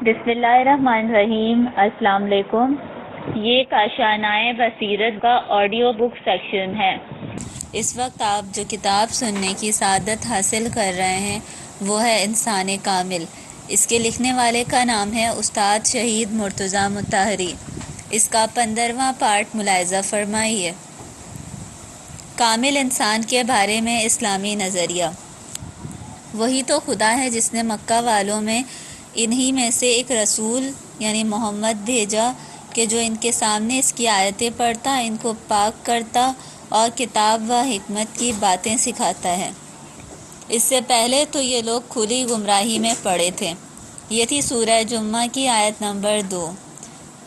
بسم اللہ الرحمن الرحیم۔ السلام علیکم۔ یہ کاشانۂ بصیرت کا آڈیو بک سیکشن ہے۔ اس وقت آپ جو کتاب سننے کی سعادت حاصل کر رہے ہیں وہ ہے انسان کامل۔ اس کے لکھنے والے کا نام ہے استاد شہید مرتضیٰ مطہری۔ اس کا 15واں پارٹ ملاحظہ فرمائیے۔ کامل انسان کے بارے میں اسلامی نظریہ۔ وہی تو خدا ہے جس نے مکہ والوں میں انہی میں سے ایک رسول یعنی محمد بھیجا کہ جو ان کے سامنے اس کی آیتیں پڑھتا، ان کو پاک کرتا اور کتاب و حکمت کی باتیں سکھاتا ہے۔ اس سے پہلے تو یہ لوگ کھلی گمراہی میں پڑے تھے۔ یہ تھی سورہ جمعہ کی آیت نمبر 2۔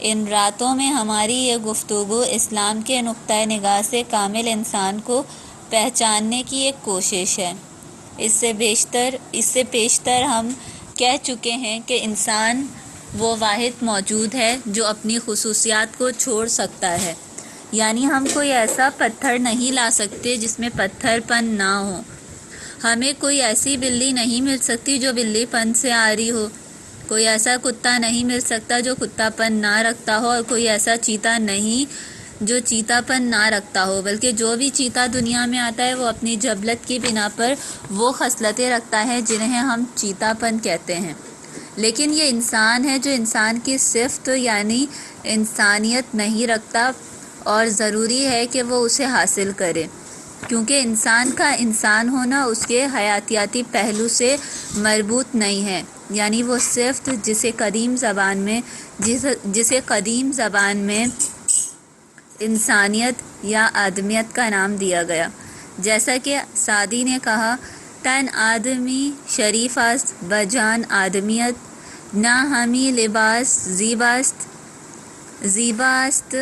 ان راتوں میں ہماری یہ گفتگو اسلام کے نقطۂ نگاہ سے کامل انسان کو پہچاننے کی ایک کوشش ہے۔ اس سے پیشتر ہم کہہ چکے ہیں کہ انسان وہ واحد موجود ہے جو اپنی خصوصیات کو چھوڑ سکتا ہے، یعنی ہم کوئی ایسا پتھر نہیں لا سکتے جس میں پتھر پن نہ ہو، ہمیں کوئی ایسی بلی نہیں مل سکتی جو بلی پن سے عاری ہو، کوئی ایسا کتا نہیں مل سکتا جو کتا پن نہ رکھتا ہو، اور کوئی ایسا چیتا نہیں جو چیتا پن نہ رکھتا ہو، بلکہ جو بھی چیتا دنیا میں آتا ہے وہ اپنی جبلت کی بنا پر وہ خصلتیں رکھتا ہے جنہیں ہم چیتا پن کہتے ہیں۔ لیکن یہ انسان ہے جو انسان کی صفت یعنی انسانیت نہیں رکھتا، اور ضروری ہے کہ وہ اسے حاصل کرے، کیونکہ انسان کا انسان ہونا اس کے حیاتیاتی پہلو سے مربوط نہیں ہے، یعنی وہ صفت جسے قدیم زبان میں انسانیت یا آدمیت کا نام دیا گیا۔ جیسا کہ سعدی نے کہا، تن آدمی شریف است بجان آدمیت، نہ ہمی لباس زیبا است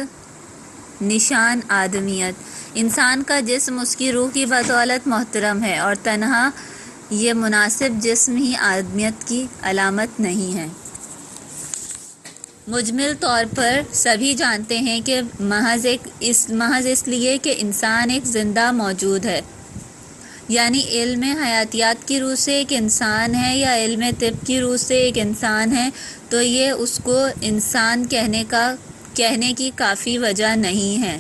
نشان آدمیت۔ انسان کا جسم اس کی روح کی بدولت محترم ہے، اور تنہا یہ مناسب جسم ہی آدمیت کی علامت نہیں ہے۔ مجمل طور پر سبھی جانتے ہیں کہ محض اس لیے کہ انسان ایک زندہ موجود ہے، یعنی علم حیاتیات کی روح سے ایک انسان ہے یا علم طب کی روح سے ایک انسان ہے، تو یہ اس کو انسان کہنے کی کافی وجہ نہیں ہے،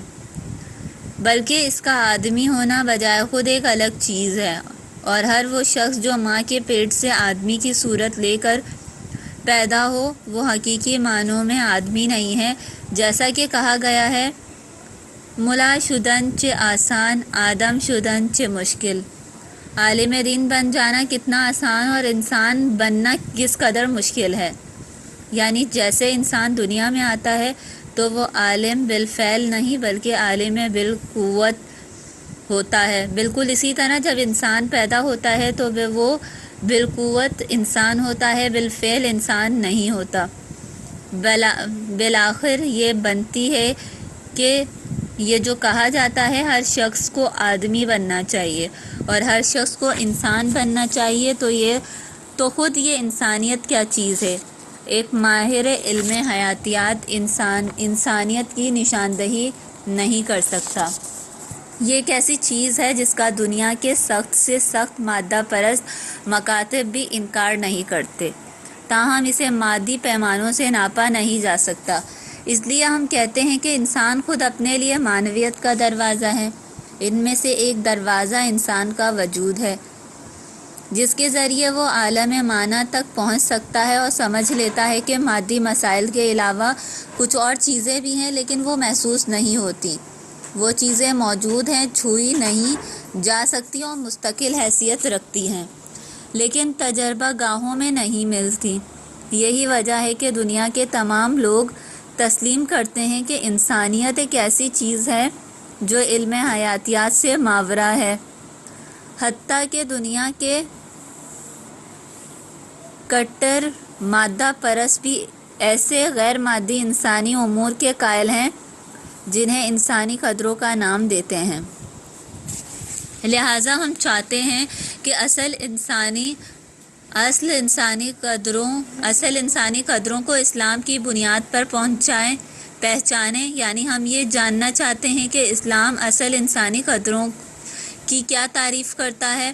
بلکہ اس کا آدمی ہونا بجائے خود ایک الگ چیز ہے۔ اور ہر وہ شخص جو ماں کے پیٹ سے آدمی کی صورت لے کر پیدا ہو وہ حقیقی معنوں میں آدمی نہیں ہے، جیسا کہ کہا گیا ہے، ملا شدن چہ آسان آدم شدن چہ مشکل۔ عالم دین بن جانا کتنا آسان اور انسان بننا کس قدر مشکل ہے۔ یعنی جیسے انسان دنیا میں آتا ہے تو وہ عالم بالفعل نہیں بلکہ عالم بالقوت ہوتا ہے، بالکل اسی طرح جب انسان پیدا ہوتا ہے تو وہ بالقوت انسان ہوتا ہے، بالفعل انسان نہیں ہوتا۔ بالآخر یہ بنتی ہے کہ یہ جو کہا جاتا ہے ہر شخص کو آدمی بننا چاہیے اور ہر شخص کو انسان بننا چاہیے، تو خود یہ انسانیت کیا چیز ہے؟ ایک ماہر علم حیاتیات انسانیت کی نشاندہی نہیں کر سکتا۔ یہ ایک ایسی چیز ہے جس کا دنیا کے سخت سے سخت مادہ پرست مکاتب بھی انکار نہیں کرتے، تاہم اسے مادی پیمانوں سے ناپا نہیں جا سکتا۔ اس لیے ہم کہتے ہیں کہ انسان خود اپنے لیے معنویت کا دروازہ ہے۔ ان میں سے ایک دروازہ انسان کا وجود ہے، جس کے ذریعے وہ عالم معنی تک پہنچ سکتا ہے اور سمجھ لیتا ہے کہ مادی مسائل کے علاوہ کچھ اور چیزیں بھی ہیں لیکن وہ محسوس نہیں ہوتی۔ وہ چیزیں موجود ہیں، چھوئی نہیں جا سکتی اور مستقل حیثیت رکھتی ہیں، لیکن تجربہ گاہوں میں نہیں ملتی۔ یہی وجہ ہے کہ دنیا کے تمام لوگ تسلیم کرتے ہیں کہ انسانیت ایک ایسی چیز ہے جو علم حیاتیات سے ماورا ہے، حتیٰ کہ دنیا کے کٹر مادہ پرست بھی ایسے غیر مادی انسانی امور کے قائل ہیں جنہیں انسانی قدروں کا نام دیتے ہیں۔ لہٰذا ہم چاہتے ہیں کہ اصل انسانی قدروں کو اسلام کی بنیاد پر پہچانیں، یعنی ہم یہ جاننا چاہتے ہیں کہ اسلام اصل انسانی قدروں کی کیا تعریف کرتا ہے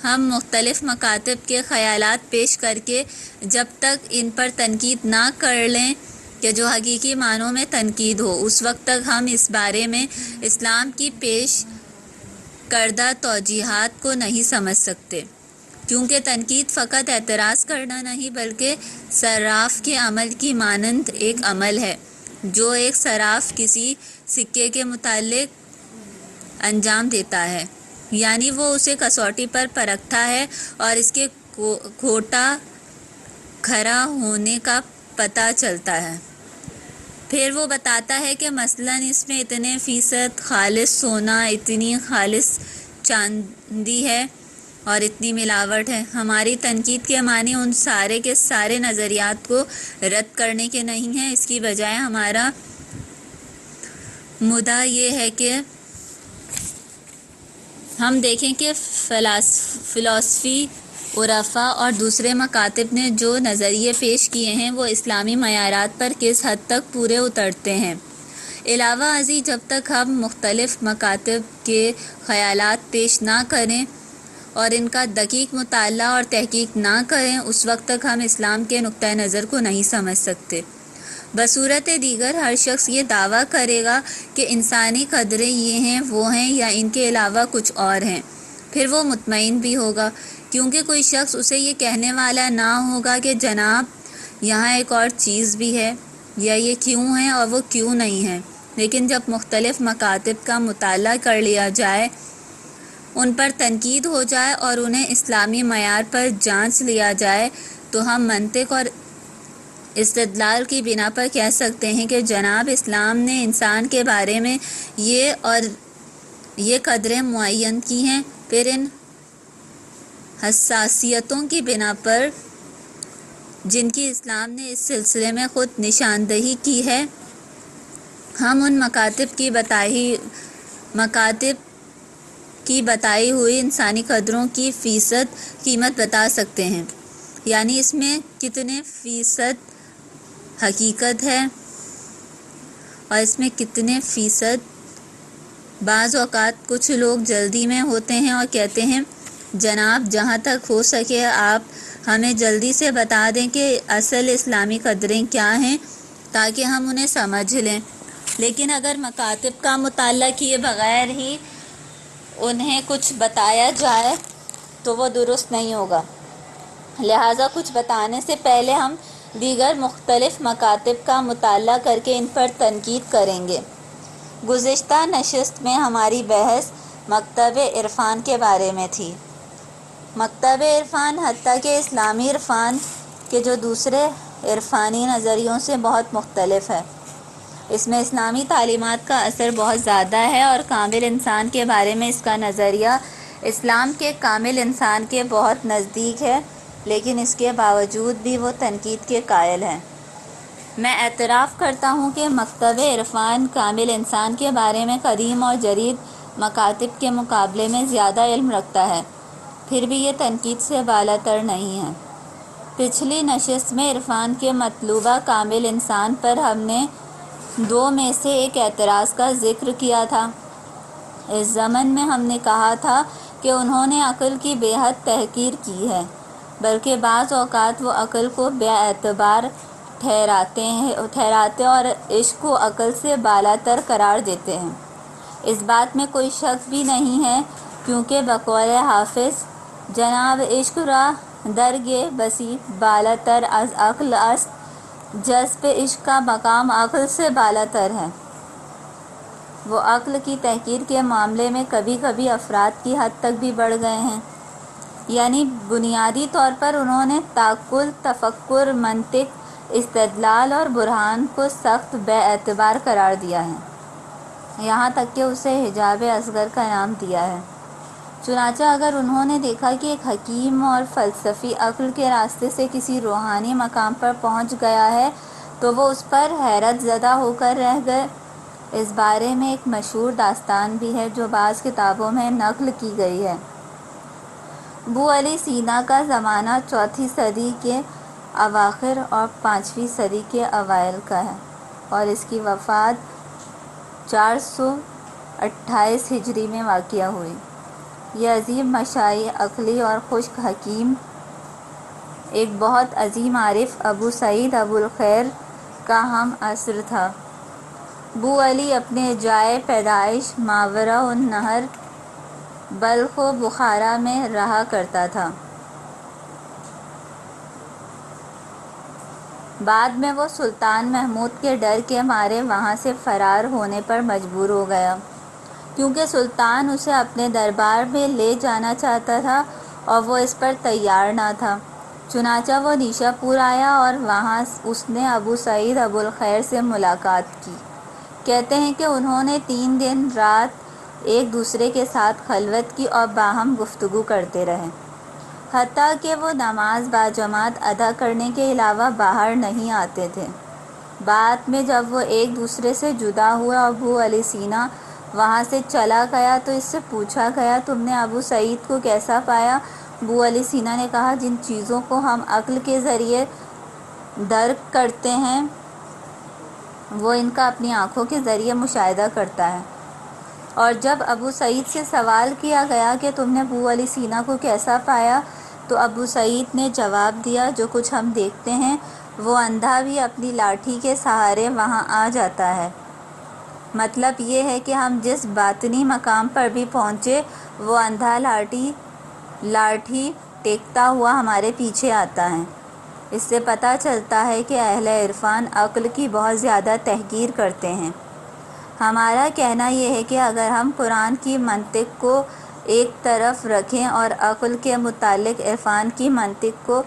ہم مختلف مکاتب کے خیالات پیش کر کے جب تک ان پر تنقید نہ کر لیں کہ جو حقیقی معنوں میں تنقید ہو، اس وقت تک ہم اس بارے میں اسلام کی پیش کردہ توجیہات کو نہیں سمجھ سکتے، کیونکہ تنقید فقط اعتراض کرنا نہیں بلکہ صراف کے عمل کی مانند ایک عمل ہے جو ایک صراف کسی سکے کے متعلق انجام دیتا ہے، یعنی وہ اسے کسوٹی پر پرکھتا ہے اور اس کے کھوٹا کھرا ہونے کا پتہ چلتا ہے، پھر وہ بتاتا ہے کہ مثلاً اس میں اتنے فیصد خالص سونا، اتنی خالص چاندی ہے اور اتنی ملاوٹ ہے۔ ہماری تنقید کے معنی ان سارے کے سارے نظریات کو رد کرنے کے نہیں ہیں، اس کی بجائے ہمارا مدعا یہ ہے کہ ہم دیکھیں کہ فلسفی، عرفاء اور دوسرے مکاتب نے جو نظریے پیش کیے ہیں وہ اسلامی معیارات پر کس حد تک پورے اترتے ہیں۔ علاوہ ازیں جب تک ہم مختلف مکاتب کے خیالات پیش نہ کریں اور ان کا دقیق مطالعہ اور تحقیق نہ کریں، اس وقت تک ہم اسلام کے نقطۂ نظر کو نہیں سمجھ سکتے۔ بصورت دیگر ہر شخص یہ دعویٰ کرے گا کہ انسانی قدریں یہ ہیں، وہ ہیں یا ان کے علاوہ کچھ اور ہیں، پھر وہ مطمئن بھی ہوگا، کیونکہ کوئی شخص اسے یہ کہنے والا نہ ہوگا کہ جناب یہاں ایک اور چیز بھی ہے، یا یہ کیوں ہے اور وہ کیوں نہیں ہے۔ لیکن جب مختلف مکاتب کا مطالعہ کر لیا جائے، ان پر تنقید ہو جائے اور انہیں اسلامی معیار پر جانچ لیا جائے، تو ہم منطق اور استدلال کی بنا پر کہہ سکتے ہیں کہ جناب اسلام نے انسان کے بارے میں یہ اور یہ قدریں معین کی ہیں، پھر ان حساسیتوں کی بنا پر جن کی اسلام نے اس سلسلے میں خود نشاندہی کی ہے، ہم ان مکاتب کی بتائی ہوئی انسانی قدروں کی فیصد قیمت بتا سکتے ہیں، یعنی اس میں کتنے فیصد حقیقت ہے اور اس میں کتنے فیصد۔ بعض اوقات کچھ لوگ جلدی میں ہوتے ہیں اور کہتے ہیں جناب جہاں تک ہو سکے آپ ہمیں جلدی سے بتا دیں کہ اصل اسلامی قدریں کیا ہیں تاکہ ہم انہیں سمجھ لیں، لیکن اگر مکاتب کا مطالعہ کیے بغیر ہی انہیں کچھ بتایا جائے تو وہ درست نہیں ہوگا۔ لہٰذا کچھ بتانے سے پہلے ہم دیگر مختلف مکاتب کا مطالعہ کر کے ان پر تنقید کریں گے۔ گزشتہ نشست میں ہماری بحث مکتب عرفان کے بارے میں تھی۔ مکتب عرفان حتیٰ کہ اسلامی عرفان کے جو دوسرے عرفانی نظریوں سے بہت مختلف ہے۔ اس میں اسلامی تعلیمات کا اثر بہت زیادہ ہے اور کامل انسان کے بارے میں اس کا نظریہ اسلام کے کامل انسان کے بہت نزدیک ہے، لیکن اس کے باوجود بھی وہ تنقید کے قائل ہیں۔ میں اعتراف کرتا ہوں کہ مکتب عرفان کامل انسان کے بارے میں قدیم اور جدید مکاتب کے مقابلے میں زیادہ علم رکھتا ہے، پھر بھی یہ تنقید سے بالا تر نہیں ہے۔ پچھلی نشست میں عرفان کے مطلوبہ کامل انسان پر ہم نے دو میں سے ایک اعتراض کا ذکر کیا تھا۔ اس ضمن میں ہم نے کہا تھا کہ انہوں نے عقل کی بے حد تحقیر کی ہے، بلکہ بعض اوقات وہ عقل کو بے اعتبار ٹھہراتے اور عشق کو عقل سے بالا تر قرار دیتے ہیں۔ اس بات میں کوئی شک بھی نہیں ہے، کیونکہ بقول حافظ جناب عشق را درگہ بسیط بالا تر از عقل است، جذب عشق کا مقام عقل سے بالا تر ہے۔ وہ عقل کی تحقیر کے معاملے میں کبھی کبھی افراد کی حد تک بھی بڑھ گئے ہیں، یعنی بنیادی طور پر انہوں نے تعقل، تفکر، منطق، استدلال اور برہان کو سخت بے اعتبار قرار دیا ہے، یہاں تک کہ اسے حجاب اصغر کا نام دیا ہے۔ چنانچہ اگر انہوں نے دیکھا کہ ایک حکیم اور فلسفی عقل کے راستے سے کسی روحانی مقام پر پہنچ گیا ہے تو وہ اس پر حیرت زدہ ہو کر رہ گئے۔ اس بارے میں ایک مشہور داستان بھی ہے جو بعض کتابوں میں نقل کی گئی ہے۔ ابو علی سینا کا زمانہ 4ویں صدی کے اواخر اور 5ویں صدی کے اوائل کا ہے، اور اس کی وفات 428 ہجری میں واقع ہوئی۔ یہ عظیم مشائی عقلی اور خشک حکیم ایک بہت عظیم عارف ابو سعید ابو الخیر کا ہم عصر تھا۔ بو علی اپنے جائے پیدائش ماوراء النہر بلخ و بخارا میں رہا کرتا تھا۔ بعد میں وہ سلطان محمود کے ڈر کے مارے وہاں سے فرار ہونے پر مجبور ہو گیا، کیونکہ سلطان اسے اپنے دربار میں لے جانا چاہتا تھا اور وہ اس پر تیار نہ تھا۔ چنانچہ وہ نیشا پور آیا اور وہاں اس نے ابو سعید ابو الخیر سے ملاقات کی۔ کہتے ہیں کہ انہوں نے 3 دن رات ایک دوسرے کے ساتھ خلوت کی اور باہم گفتگو کرتے رہے، حتیٰ کہ وہ نماز باجماعت ادا کرنے کے علاوہ باہر نہیں آتے تھے۔ بعد میں جب وہ ایک دوسرے سے جدا ہوئے اور ابو علی سینا وہاں سے چلا گیا تو اس سے پوچھا گیا، تم نے ابو سعید کو کیسا پایا؟ ابو علی سینا نے کہا، جن چیزوں کو ہم عقل کے ذریعے درک کرتے ہیں وہ ان کا اپنی آنکھوں کے ذریعے مشاہدہ کرتا ہے۔ اور جب ابو سعید سے سوال کیا گیا کہ تم نے ابو علی سینا کو کیسا پایا تو ابو سعید نے جواب دیا، جو کچھ ہم دیکھتے ہیں وہ اندھا بھی اپنی لاٹھی کے سہارے وہاں آ جاتا ہے۔ مطلب یہ ہے کہ ہم جس باطنی مقام پر بھی پہنچے وہ اندھا لاٹھی ٹیکتا ہوا ہمارے پیچھے آتا ہے۔ اس سے پتہ چلتا ہے کہ اہل عرفان عقل کی بہت زیادہ تحقیر کرتے ہیں۔ ہمارا کہنا یہ ہے کہ اگر ہم قرآن کی منطق کو ایک طرف رکھیں اور عقل کے متعلق عرفان کی منطق کو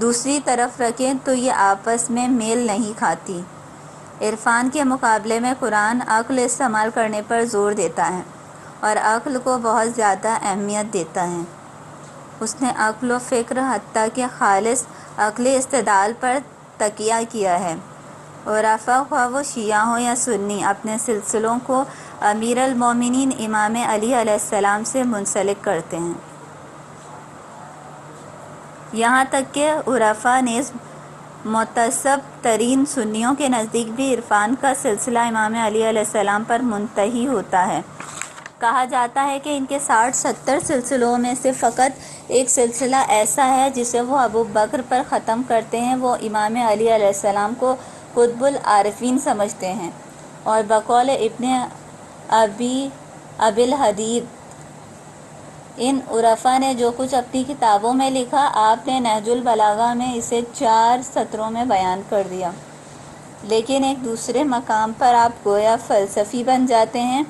دوسری طرف رکھیں تو یہ آپس میں میل نہیں کھاتی۔ عرفان کے مقابلے میں قرآن عقل استعمال کرنے پر زور دیتا ہے اور عقل کو بہت زیادہ اہمیت دیتا ہے۔ اس نے عقل و فکر حتیٰ کہ خالص عقلی استدلال پر تکیہ کیا ہے۔ عرفاء خواہ وہ شیعہ ہوں یا سنی اپنے سلسلوں کو امیر المومنین امام علی علیہ السلام سے منسلک کرتے ہیں۔ یہاں تک کہ عرفاء نیز متعصب ترین سنیوں کے نزدیک بھی عرفان کا سلسلہ امام علی علیہ السلام پر منتہی ہوتا ہے۔ کہا جاتا ہے کہ ان کے 60-70 سلسلوں میں سے فقط ایک سلسلہ ایسا ہے جسے وہ ابو بکر پر ختم کرتے ہیں۔ وہ امام علی علیہ السلام کو قطب العارفین سمجھتے ہیں، اور بقول ابن ابی الحدید ان عرفاء نے جو کچھ اپنی کتابوں میں لکھا، آپ نے نہج البلاغہ میں اسے 4 سطروں میں بیان کر دیا۔ لیکن ایک دوسرے مقام پر آپ گویا فلسفی بن جاتے ہیں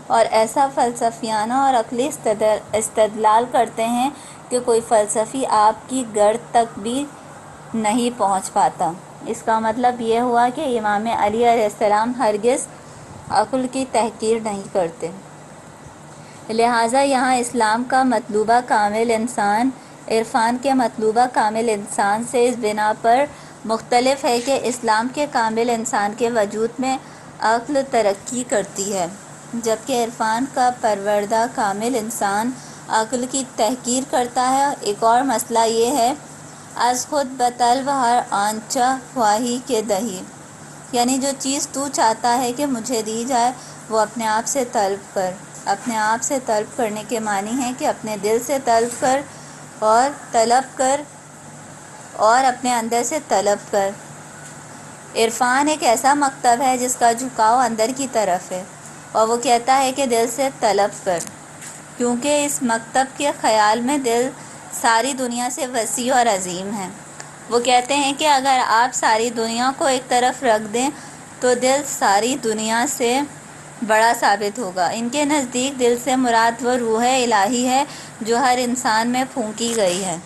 اور ایسا فلسفیانہ اور عقلی استدلال کرتے ہیں کہ کوئی فلسفی آپ کی گرد تک بھی نہیں پہنچ پاتا۔ اس کا مطلب یہ ہوا کہ امام علی علیہ السلام ہرگز عقل کی تحقیر نہیں کرتے۔ لہٰذا یہاں اسلام کا مطلوبہ کامل انسان عرفان کے مطلوبہ کامل انسان سے اس بنا پر مختلف ہے کہ اسلام کے کامل انسان کے وجود میں عقل ترقی کرتی ہے، جبکہ عرفان کا پروردہ کامل انسان عقل کی تحقیر کرتا ہے۔ ایک اور مسئلہ یہ ہے، از خود بطلب ہر آنچہ خواہی کے دہی، یعنی جو چیز تو چاہتا ہے کہ مجھے دی جائے وہ اپنے آپ سے طلب کر۔ اپنے آپ سے طلب کرنے کے معنی ہے کہ اپنے دل سے طلب کر اور طلب کر اور اپنے اندر سے طلب کر۔ عرفان ایک ایسا مکتب ہے جس کا جھکاؤ اندر کی طرف ہے، اور وہ کہتا ہے کہ دل سے طلب کر، کیونکہ اس مکتب کے خیال میں دل ساری دنیا سے وسیع اور عظیم ہے۔ وہ کہتے ہیں کہ اگر آپ ساری دنیا کو ایک طرف رکھ دیں تو دل ساری دنیا سے بڑا ثابت ہوگا۔ ان کے نزدیک دل سے مراد وہ روح الہی ہے جو ہر انسان میں پھونکی گئی ہے۔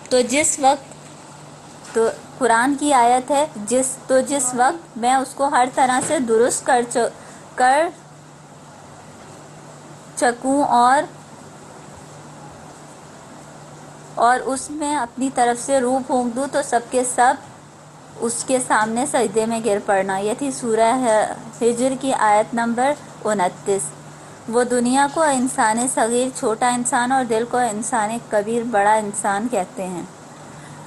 تو جس وقت قرآن کی آیت ہے جس وقت میں اس کو ہر طرح سے درست کر چکوں اور اس میں اپنی طرف سے روح پھونک دوں تو سب کے سب اس کے سامنے سجدے میں گر پڑنا۔ یہ تھی سورہ ہجر کی آیت نمبر 29۔ وہ دنیا کو انسان صغیر چھوٹا انسان اور دل کو انسان کبیر بڑا انسان کہتے ہیں۔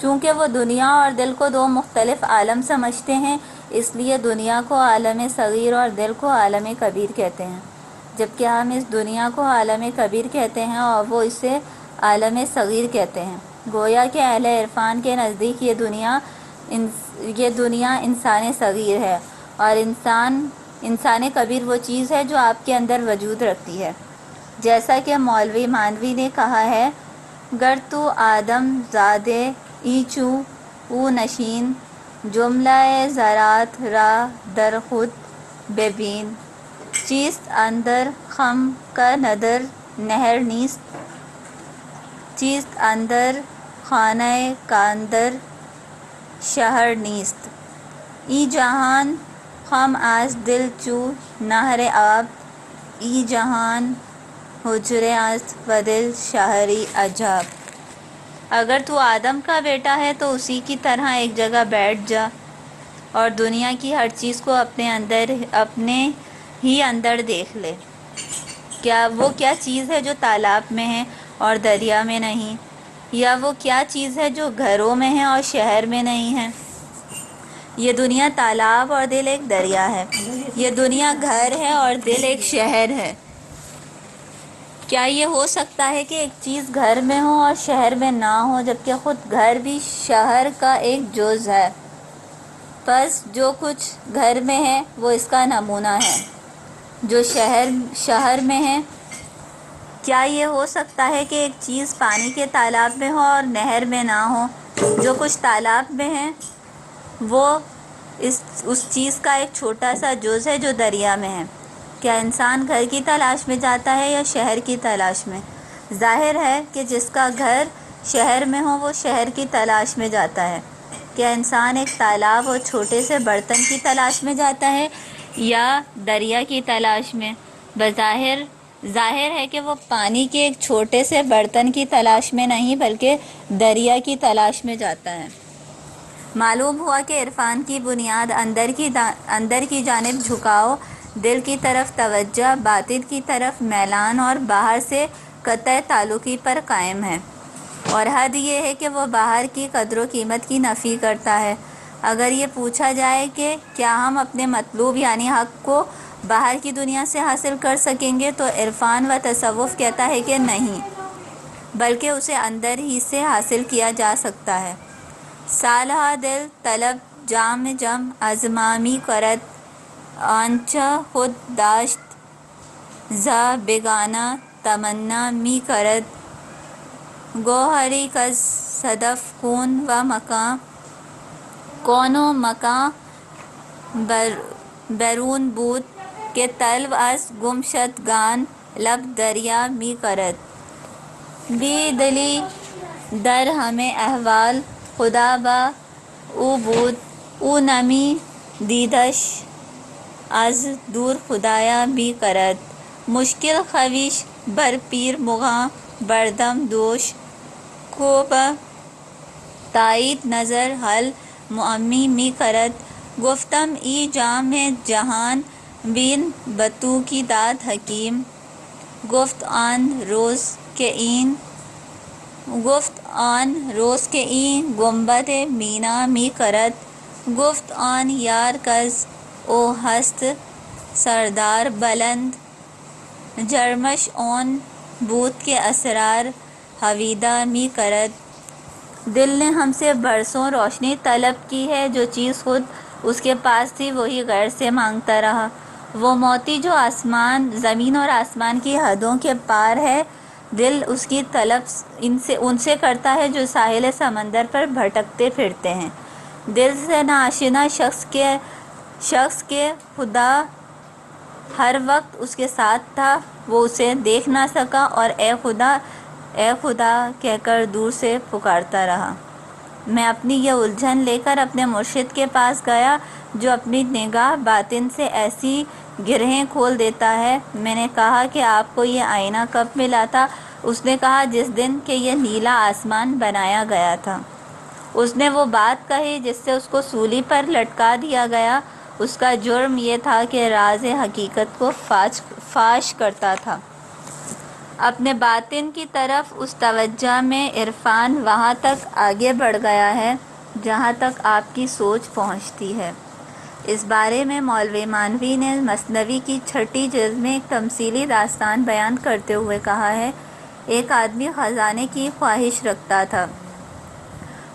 چونکہ وہ دنیا اور دل کو 2 مختلف عالم سمجھتے ہیں، اس لیے دنیا کو عالم صغیر اور دل کو عالم کبیر کہتے ہیں۔ جبکہ ہم اس دنیا کو عالم کبیر کہتے ہیں اور وہ اسے عالم صغیر کہتے ہیں۔ گویا کہ اہل عرفان کے نزدیک یہ دنیا انسان صغیر ہے، اور انسان کبیر وہ چیز ہے جو آپ کے اندر وجود رکھتی ہے۔ جیسا کہ مولوی مانوی نے کہا ہے، گر تو آدم زادے ایچو او نشین، جملہ ذرات را در خود ببین، چیست اندر خم کا ندر نہر نیست، چیست اندر خانہ کاندر شہر نیست، ای جہان خم از دل چو نہر آب، ای جہان حجرے است و دل شہری عجاب۔ اگر تو آدم کا بیٹا ہے تو اسی کی طرح ایک جگہ بیٹھ جا اور دنیا کی ہر چیز کو اپنے ہی اندر دیکھ لے۔ وہ کیا چیز ہے جو تالاب میں ہے اور دریا میں نہیں، یا وہ کیا چیز ہے جو گھروں میں ہے اور شہر میں نہیں ہے؟ یہ دنیا تالاب اور دل ایک دریا ہے، یہ دنیا گھر ہے اور دل ایک شہر ہے۔ کیا یہ ہو سکتا ہے کہ ایک چیز گھر میں ہو اور شہر میں نہ ہو، جبکہ خود گھر بھی شہر کا ایک جز ہے؟ پس جو کچھ گھر میں ہے وہ اس کا نمونہ ہے جو شہر میں ہے۔ کیا یہ ہو سکتا ہے کہ ایک چیز پانی کے تالاب میں ہو اور نہر میں نہ ہو؟ جو کچھ تالاب میں ہے وہ اس چیز کا ایک چھوٹا سا جز ہے جو دریا میں ہے۔ کیا انسان گھر کی تلاش میں جاتا ہے یا شہر کی تلاش میں؟ ظاہر ہے کہ جس کا گھر شہر میں ہو وہ شہر کی تلاش میں جاتا ہے۔ کیا انسان ایک تالاب اور چھوٹے سے برتن کی تلاش میں جاتا ہے یا دریا کی تلاش میں؟ ظاہر ہے کہ وہ پانی کے ایک چھوٹے سے برتن کی تلاش میں نہیں بلکہ دریا کی تلاش میں جاتا ہے۔ معلوم ہوا کہ عرفان کی بنیاد اندر کی جانب جھکاؤ، دل کی طرف توجہ، باطن کی طرف میلان اور باہر سے قطع تعلقی پر قائم ہے، اور حد یہ ہے کہ وہ باہر کی قدر و قیمت کی نفی کرتا ہے۔ اگر یہ پوچھا جائے کہ کیا ہم اپنے مطلوب یعنی حق کو باہر کی دنیا سے حاصل کر سکیں گے، تو عرفان و تصوف کہتا ہے کہ نہیں، بلکہ اسے اندر ہی سے حاصل کیا جا سکتا ہے۔ سالھا دل طلب جام جم از ما می کرد، آنچه خود داشت ز بیگانه تمنا می کرد، گوهری کز صدف کون و مکان برون بود، که طلب از گمشدگان لب دریا می کرد، بی دلی در همه احوال خدا با او بود، او نمی دیدش از دور خدایا می کرد، مشکل خویش بر پیر مغان بردم دوش، کو با تایید نظر حل معمی می کرد، گفتم ای جام جهان بین بتو کی داد حکیم، گفت آن روز که این گنبد مینا می کرد، گفت آن یار کز او هست سردار بلند، جرمش آن بود که اسرار حویدہ می کرد۔ دل نے ہم سے برسوں روشنی طلب کی ہے، جو چیز خود اس کے پاس تھی وہی غیر سے مانگتا رہا۔ وہ موتی جو زمین اور آسمان کی حدوں کے پار ہے، دل اس کی طلب ان سے کرتا ہے جو ساحل سمندر پر بھٹکتے پھرتے ہیں۔ دل سے ناآشنا شخص کے خدا ہر وقت اس کے ساتھ تھا، وہ اسے دیکھ نہ سکا اور اے خدا کہہ کر دور سے پکارتا رہا۔ میں اپنی یہ الجھن لے کر اپنے مرشد کے پاس گیا جو اپنی نگاہ باطن سے ایسی گرہیں کھول دیتا ہے۔ میں نے کہا کہ آپ کو یہ آئینہ کب ملا تھا؟ اس نے کہا جس دن کہ یہ نیلا آسمان بنایا گیا تھا۔ اس نے وہ بات کہی جس سے اس کو سولی پر لٹکا دیا گیا۔ اس کا جرم یہ تھا کہ راز حقیقت کو فاش کرتا تھا۔ اپنے باطن کی طرف اس توجہ میں عرفان وہاں تک آگے بڑھ گیا ہے جہاں تک آپ کی سوچ پہنچتی ہے۔ اس بارے میں مولوی مانوی نے مثنوی کی 6 جلد میں ایک تمثیلی داستان بیان کرتے ہوئے کہا ہے، ایک آدمی خزانے کی خواہش رکھتا تھا۔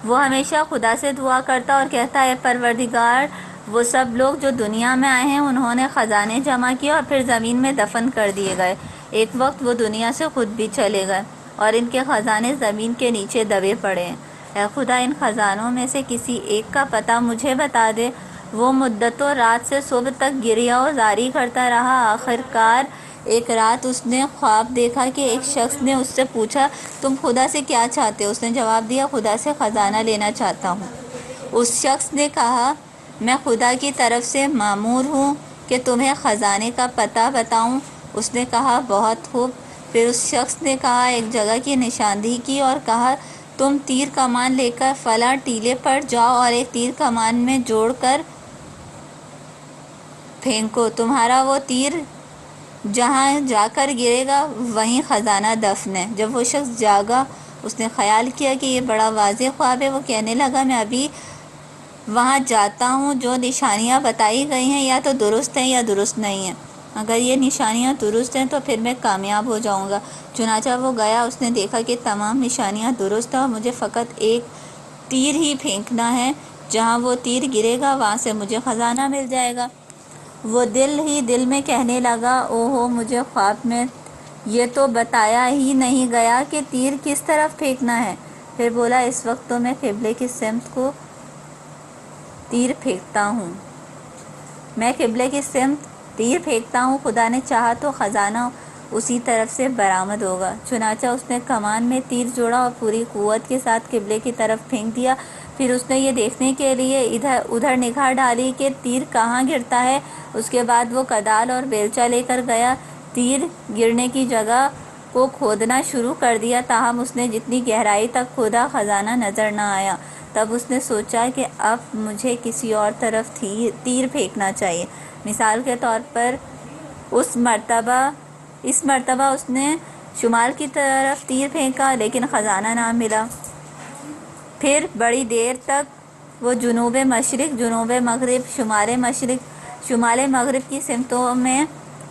وہ ہمیشہ خدا سے دعا کرتا اور کہتا، اے پروردگار، وہ سب لوگ جو دنیا میں آئے ہیں انہوں نے خزانے جمع کیے اور پھر زمین میں دفن کر دیے گئے۔ ایک وقت وہ دنیا سے خود بھی چلے گئے اور ان کے خزانے زمین کے نیچے دبے پڑے ہیں۔ اے خدا، ان خزانوں میں سے کسی ایک کا پتہ مجھے بتا دے۔ وہ مدتوں رات سے صبح تک گریہ و زاری کرتا رہا۔ آخرکار ایک رات اس نے خواب دیکھا کہ ایک شخص نے اس سے پوچھا، تم خدا سے کیا چاہتے ہو؟ اس نے جواب دیا، خدا سے خزانہ لینا چاہتا ہوں۔ اس شخص نے کہا، میں خدا کی طرف سے مامور ہوں کہ تمہیں خزانے کا پتہ بتاؤں۔ اس نے کہا، بہت خوب۔ پھر اس شخص نے کہا ایک جگہ کی نشاندہی کی اور کہا، تم تیر کمان لے کر فلاں ٹیلے پر جاؤ اور ایک تیر کمان میں جوڑ کر پھینکو۔ تمہارا وہ تیر جہاں جا کر گرے گا وہیں خزانہ دفن ہے۔ جب وہ شخص جاگا اس نے خیال کیا کہ یہ بڑا واضح خواب ہے۔ وہ کہنے لگا، میں ابھی وہاں جاتا ہوں، جو نشانیاں بتائی گئی ہیں یا تو درست ہیں یا درست نہیں ہیں۔ اگر یہ نشانیاں درست ہیں تو پھر میں کامیاب ہو جاؤں گا۔ چنانچہ وہ گیا، اس نے دیکھا کہ تمام نشانیاں درست ہیں اور مجھے فقط ایک تیر ہی پھینکنا ہے۔ جہاں وہ تیر گرے گا وہاں سے مجھے خزانہ مل جائے گا۔ وہ دل ہی دل میں کہنے لگا، اوہو، مجھے خواب میں یہ تو بتایا ہی نہیں گیا کہ تیر کس طرف پھینکنا ہے۔ پھر بولا، اس وقت تو میں قبلے کی سمت کو تیر پھینکتا ہوں۔ میں قبلے کی سمت تیر پھینکتا ہوں، خدا نے چاہا تو خزانہ اسی طرف سے برآمد ہوگا۔ چنانچہ اس نے کمان میں تیر جوڑا اور پوری قوت کے ساتھ قبلے کی طرف پھینک دیا۔ پھر اس نے یہ دیکھنے کے لیے ادھر ادھر نگاہ ڈالی کہ تیر کہاں گرتا ہے۔ اس کے بعد وہ کدال اور بیلچہ لے کر گیا، تیر گرنے کی جگہ کو کھودنا شروع کر دیا، تاہم اس نے جتنی گہرائی تک کھودا خزانہ نظر نہ آیا۔ تب اس نے سوچا کہ اب مجھے کسی اور طرف تیر پھینکنا چاہیے۔ مثال کے طور پر اس مرتبہ اس نے شمال کی طرف تیر پھینکا لیکن خزانہ نہ ملا۔ پھر بڑی دیر تک وہ جنوب مشرق، جنوب مغرب، شمال مغرب کی سمتوں میں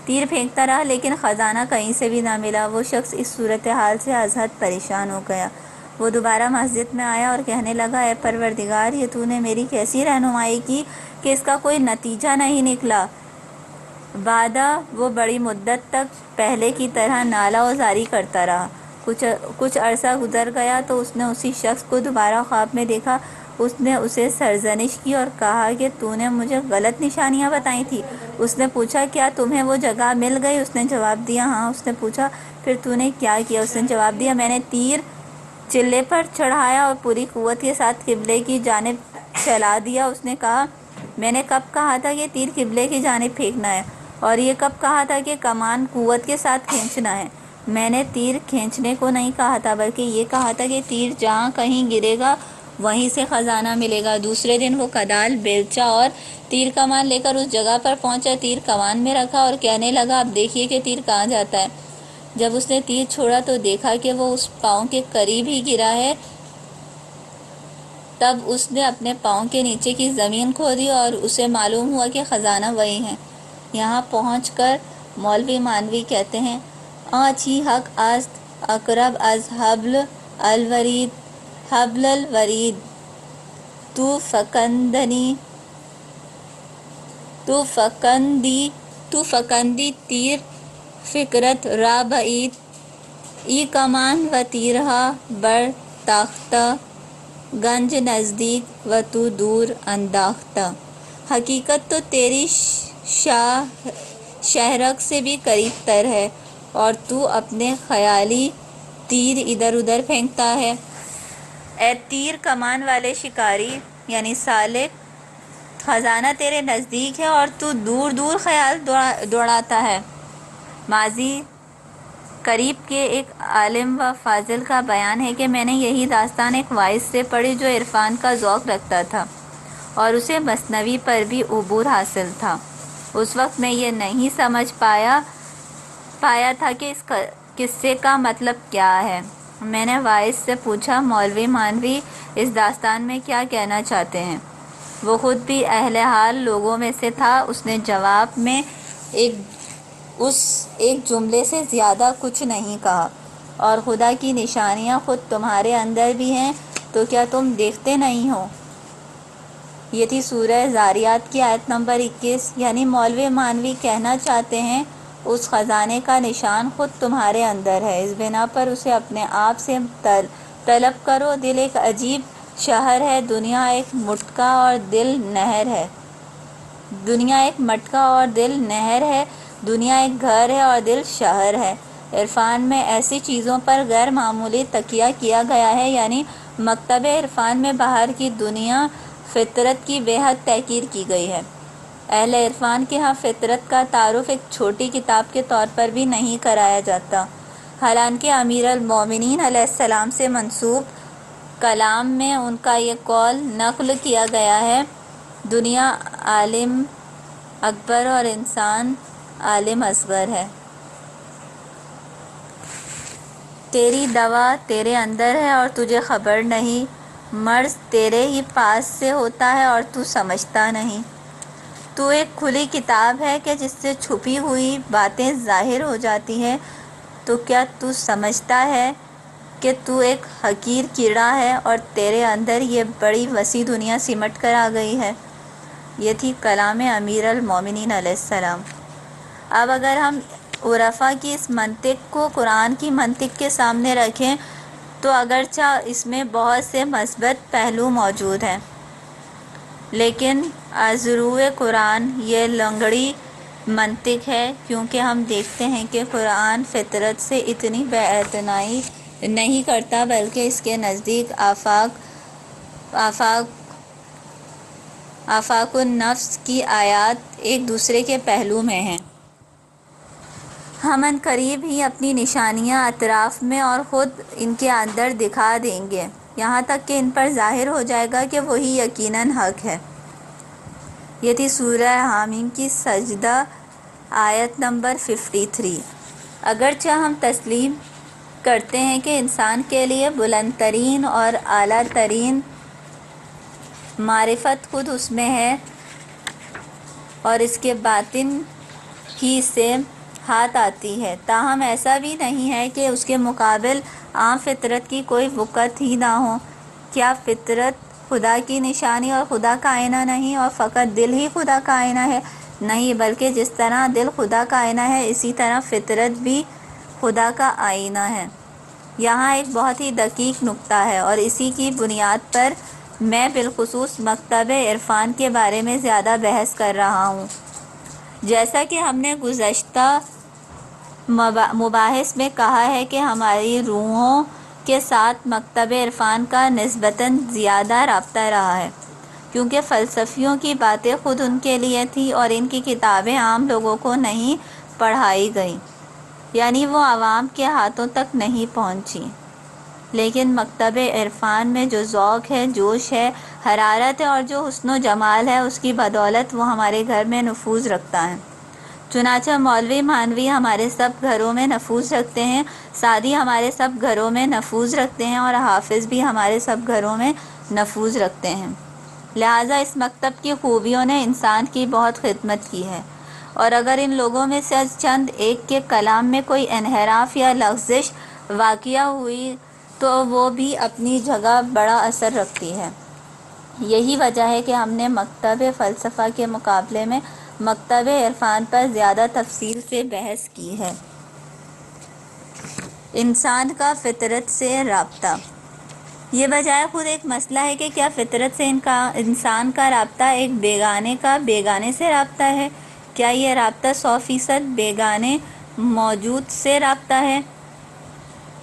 تیر پھینکتا رہا لیکن خزانہ کہیں سے بھی نہ ملا۔ وہ شخص اس صورتحال سے از حد پریشان ہو گیا۔ وہ دوبارہ مسجد میں آیا اور کہنے لگا، اے پروردگار، یہ تو نے میری کیسی رہنمائی کی کہ اس کا کوئی نتیجہ نہیں نکلا۔ بعدہ وہ بڑی مدت تک پہلے کی طرح نالہ و زاری کرتا رہا۔ کچھ عرصہ گزر گیا تو اس نے اسی شخص کو دوبارہ خواب میں دیکھا۔ اس نے اسے سرزنش کی اور کہا کہ تو نے مجھے غلط نشانیاں بتائی تھی۔ اس نے پوچھا، کیا تمہیں وہ جگہ مل گئی؟ اس نے جواب دیا، ہاں۔ اس نے پوچھا، پھر تو نے کیا کیا؟ اس نے جواب دیا، میں نے تیر چلے پر چڑھایا اور پوری قوت کے ساتھ قبلے کی جانب چلا دیا۔ اس نے کہا، میں نے کب کہا تھا کہ تیر قبلے کی جانب پھینکنا ہے؟ اور یہ کب کہا تھا کہ کمان قوت کے ساتھ کھینچنا ہے؟ میں نے تیر کھینچنے کو نہیں کہا تھا بلکہ یہ کہا تھا کہ تیر جہاں کہیں گرے گا وہیں سے خزانہ ملے گا۔ دوسرے دن وہ کدال، بیلچہ اور تیر کمان لے کر اس جگہ پر پہنچا، تیر کمان میں رکھا اور کہنے لگا، اب دیکھیے کہ تیر کہاں جاتا ہے۔ جب اس نے تیر چھوڑا تو دیکھا کہ وہ اس پاؤں کے قریب ہی گرا ہے۔ تب اس نے اپنے پاؤں کے نیچے کی زمین کھودی اور اسے معلوم ہوا کہ خزانہ وہی ہے۔ یہاں پہنچ کر مولوی مانوی کہتے ہیں، آنچ ہی حق است اقرب از حبل الورید تو فکندی تیر فکرت را بعید ای کمان و تیرہا بر تاختہ گنج نزدیک و تو دور انداختہ۔ حقیقت تو تیری شہرک سے بھی قریب تر ہے اور تو اپنے خیالی تیر ادھر ادھر پھینکتا ہے۔ اے تیر کمان والے شکاری یعنی سالک، خزانہ تیرے نزدیک ہے اور تو دور دور خیال دوڑاتا ہے۔ ماضی قریب کے ایک عالم و فاضل کا بیان ہے کہ میں نے یہی داستان ایک واعظ سے پڑھی جو عرفان کا ذوق رکھتا تھا اور اسے مثنوی پر بھی عبور حاصل تھا۔ اس وقت میں یہ نہیں سمجھ پایا تھا کہ اس قصے کا مطلب کیا ہے۔ میں نے واعظ سے پوچھا، مولوی مانوی اس داستان میں کیا کہنا چاہتے ہیں؟ وہ خود بھی اہل حال لوگوں میں سے تھا۔ اس نے جواب میں ایک جملے سے زیادہ کچھ نہیں کہا، اور خدا کی نشانیاں خود تمہارے اندر بھی ہیں، تو کیا تم دیکھتے نہیں ہو؟ یہ تھی سورہ ذاریات کی آیت نمبر 21۔ یعنی مولوی مانوی کہنا چاہتے ہیں اس خزانے کا نشان خود تمہارے اندر ہے، اس بنا پر اسے اپنے آپ سے طلب کرو۔ دل ایک عجیب شہر ہے، دنیا ایک مٹکا اور دل نہر ہے۔ دنیا ایک مٹکا اور دل نہر ہے، دنیا ایک گھر ہے اور دل شہر ہے۔ عرفان میں ایسی چیزوں پر غیر معمولی تکیہ کیا گیا ہے، یعنی مکتب عرفان میں باہر کی دنیا فطرت کی بے حد تحقیر کی گئی ہے۔ اہل عرفان کے ہاں فطرت کا تعارف ایک چھوٹی کتاب کے طور پر بھی نہیں کرایا جاتا، حالانکہ امیر المومنین علیہ السلام سے منسوب کلام میں ان کا یہ قول نقل کیا گیا ہے: دنیا عالم اکبر اور انسان عالم اصغر ہے۔ تیری دوا تیرے اندر ہے اور تجھے خبر نہیں، مرض تیرے ہی پاس سے ہوتا ہے اور تو سمجھتا نہیں۔ تو ایک کھلی کتاب ہے کہ جس سے چھپی ہوئی باتیں ظاہر ہو جاتی ہیں، تو کیا تو سمجھتا ہے کہ تو ایک حقیر کیڑا ہے اور تیرے اندر یہ بڑی وسیع دنیا سمٹ کر آ گئی ہے۔ یہ تھی کلام امیر المومنین علیہ السلام۔ اب اگر ہم عرفا کی اس منطق کو قرآن کی منطق کے سامنے رکھیں تو اگرچہ اس میں بہت سے مثبت پہلو موجود ہیں، لیکن ازروئے قرآن یہ لنگڑی منطق ہے، کیونکہ ہم دیکھتے ہیں کہ قرآن فطرت سے اتنی بے اعتنائی نہیں کرتا، بلکہ اس کے نزدیک آفاق النفس کی آیات ایک دوسرے کے پہلو میں ہیں۔ ہم عنقریب ہی اپنی نشانیاں اطراف میں اور خود ان کے اندر دکھا دیں گے، یہاں تک کہ ان پر ظاہر ہو جائے گا کہ وہی یقیناً حق ہے۔ یہ تھی سورہ حامیم کی سجدہ آیت نمبر 53۔ اگرچہ ہم تسلیم کرتے ہیں کہ انسان کے لیے بلند ترین اور اعلیٰ ترین معرفت خود اس میں ہے اور اس کے باطن ہی سے ہاتھ آتی ہے، تاہم ایسا بھی نہیں ہے کہ اس کے مقابل عام فطرت کی کوئی وقت ہی نہ ہو۔ کیا فطرت خدا کی نشانی اور خدا کا آئینہ نہیں، اور فقط دل ہی خدا کا آئینہ ہے؟ نہیں، بلکہ جس طرح دل خدا کا آئینہ ہے، اسی طرح فطرت بھی خدا کا آئینہ ہے۔ یہاں ایک بہت ہی دقیق نکتہ ہے، اور اسی کی بنیاد پر میں بالخصوص مکتب عرفان کے بارے میں زیادہ بحث کر رہا ہوں۔ جیسا کہ ہم نے گزشتہ مباحث میں کہا ہے کہ ہماری روحوں کے ساتھ مکتب عرفان کا نسبتاً زیادہ رابطہ رہا ہے، کیونکہ فلسفیوں کی باتیں خود ان کے لیے تھیں اور ان کی کتابیں عام لوگوں کو نہیں پڑھائی گئیں، یعنی وہ عوام کے ہاتھوں تک نہیں پہنچیں۔ لیکن مکتب عرفان میں جو ذوق ہے، جوش ہے، حرارت ہے اور جو حسن و جمال ہے، اس کی بدولت وہ ہمارے گھر میں نفوذ رکھتا ہے۔ چنانچہ مولوی مانوی ہمارے سب گھروں میں نفوذ رکھتے ہیں، سعدی ہمارے سب گھروں میں نفوذ رکھتے ہیں، اور حافظ بھی ہمارے سب گھروں میں نفوذ رکھتے ہیں۔ لہٰذا اس مکتب کی خوبیوں نے انسان کی بہت خدمت کی ہے، اور اگر ان لوگوں میں سے چند ایک کے کلام میں کوئی انحراف یا لغزش واقع ہوئی تو وہ بھی اپنی جگہ بڑا اثر رکھتی ہے۔ یہی وجہ ہے کہ ہم نے مکتب فلسفہ کے مقابلے میں مکتب عرفان پر زیادہ تفصیل سے بحث کی ہے۔ انسان کا فطرت سے رابطہ۔ یہ بجائے خود ایک مسئلہ ہے کہ کیا فطرت سے انسان کا رابطہ ایک بیگانے کا بیگانے سے رابطہ ہے؟ کیا یہ رابطہ 100% بیگانے موجود سے رابطہ ہے؟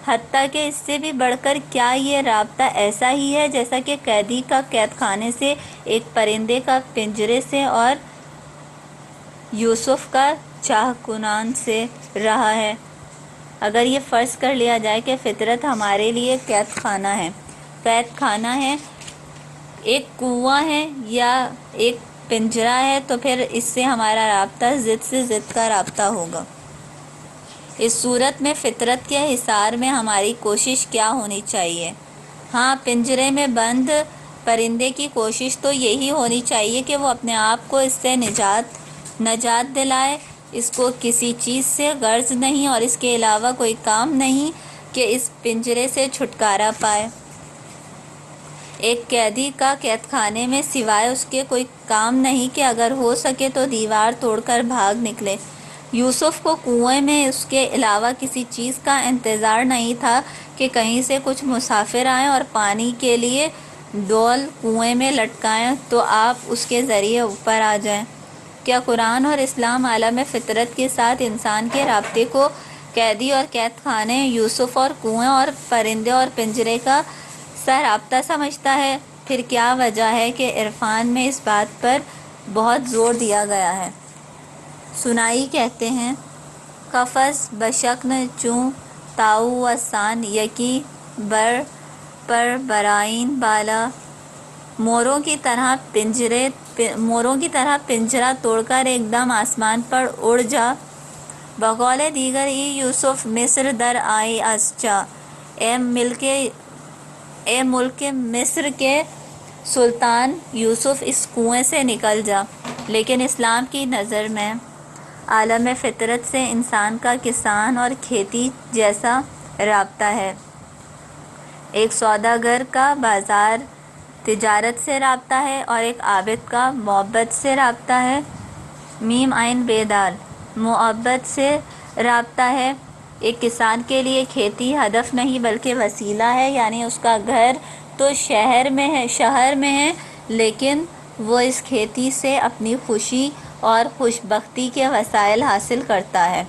حتیٰ کہ اس سے بھی بڑھ کر کیا یہ رابطہ ایسا ہی ہے جیسا کہ قیدی کا قید خانے سے، ایک پرندے کا پنجرے سے اور یوسف کا چاہ کنان سے رہا ہے؟ اگر یہ فرض کر لیا جائے کہ فطرت ہمارے لیے قید خانہ ہے، ایک کنواں ہے یا ایک پنجرہ ہے، تو پھر اس سے ہمارا رابطہ ضد سے ضد کا رابطہ ہوگا۔ اس صورت میں فطرت کے حصار میں ہماری کوشش کیا ہونی چاہیے؟ ہاں، پنجرے میں بند پرندے کی کوشش تو یہی ہونی چاہیے کہ وہ اپنے آپ کو اس سے نجات دلائے۔ اس کو کسی چیز سے غرض نہیں اور اس کے علاوہ کوئی کام نہیں کہ اس پنجرے سے چھٹکارا پائے۔ ایک قیدی کا قید خانے میں سوائے اس کے کوئی کام نہیں کہ اگر ہو سکے تو دیوار توڑ کر بھاگ نکلے۔ یوسف کو کنویں میں اس کے علاوہ کسی چیز کا انتظار نہیں تھا کہ کہیں سے کچھ مسافر آئیں اور پانی کے لیے ڈول کنویں میں لٹکائیں تو آپ اس کے ذریعے اوپر آ جائیں۔ کیا قرآن اور اسلام عالم فطرت کے ساتھ انسان کے رابطے کو قیدی اور قید خانے، یوسف اور کنویں اور پرندے اور پنجرے کا سا رابطہ سمجھتا ہے؟ پھر کیا وجہ ہے کہ عرفان میں اس بات پر بہت زور دیا گیا ہے؟ سنائی کہتے ہیں: قفس بشکن چوں تاؤ و سان یکی بر پر برآئین بالا، موروں کی طرح پنجرہ توڑ کر ایک دم آسمان پر اڑ جا۔ بقول دیگر ای یوسف مصر در آئی از چا، اے ملک مصر کے سلطان یوسف اس کنویں سے نکل جا۔ لیکن اسلام کی نظر میں عالم فطرت سے انسان کا کسان اور کھیتی جیسا رابطہ ہے۔ ایک سوداگر کا بازار تجارت سے رابطہ ہے اور ایک عابد کا معبد سے رابطہ ہے۔ میم عین بے دال، معبد سے رابطہ ہے۔ ایک کسان کے لیے کھیتی ہدف نہیں بلکہ وسیلہ ہے، یعنی اس کا گھر تو شہر میں ہے لیکن وہ اس کھیتی سے اپنی خوشی اور خوش بختی کے وسائل حاصل کرتا ہے۔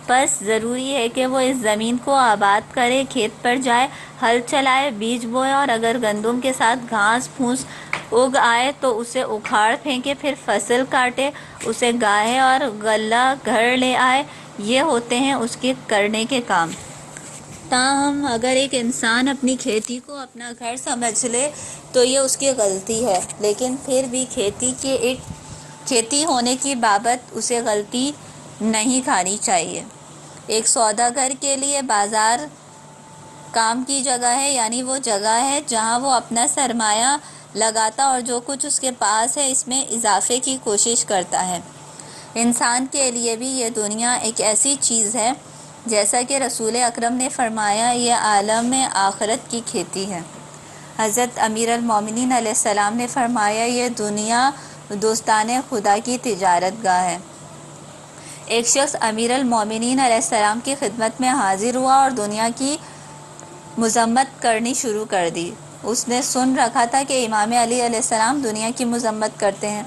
بس ضروری ہے کہ وہ اس زمین کو آباد کرے، کھیت پر جائے، ہل چلائے، بیج بوئے اور اگر گندم کے ساتھ گھاس پھوس اگ آئے تو اسے اکھاڑ پھینکے، پھر فصل کاٹے، اسے گاہے اور غلہ گھر لے آئے۔ یہ ہوتے ہیں اس کے کرنے کے کام۔ تاہم اگر ایک انسان اپنی کھیتی کو اپنا گھر سمجھ لے تو یہ اس کی غلطی ہے، لیکن پھر بھی کھیتی ہونے کی بابت اسے غلطی نہیں کھانی چاہیے۔ ایک سوداگر کے لیے بازار کام کی جگہ ہے، یعنی وہ جگہ ہے جہاں وہ اپنا سرمایہ لگاتا اور جو کچھ اس کے پاس ہے اس میں اضافے کی کوشش کرتا ہے۔ انسان کے لیے بھی یہ دنیا ایک ایسی چیز ہے، جیسا کہ رسول اکرم نے فرمایا، یہ عالم آخرت کی کھیتی ہے۔ حضرت امیر المومنین علیہ السلام نے فرمایا، یہ دنیا دوستان خدا کی تجارت گاہ ہے۔ ایک شخص امیر المومنین علیہ السلام کی خدمت میں حاضر ہوا اور دنیا کی مذمت کرنی شروع کر دی۔ اس نے سن رکھا تھا کہ امام علی علیہ السلام دنیا کی مذمت کرتے ہیں،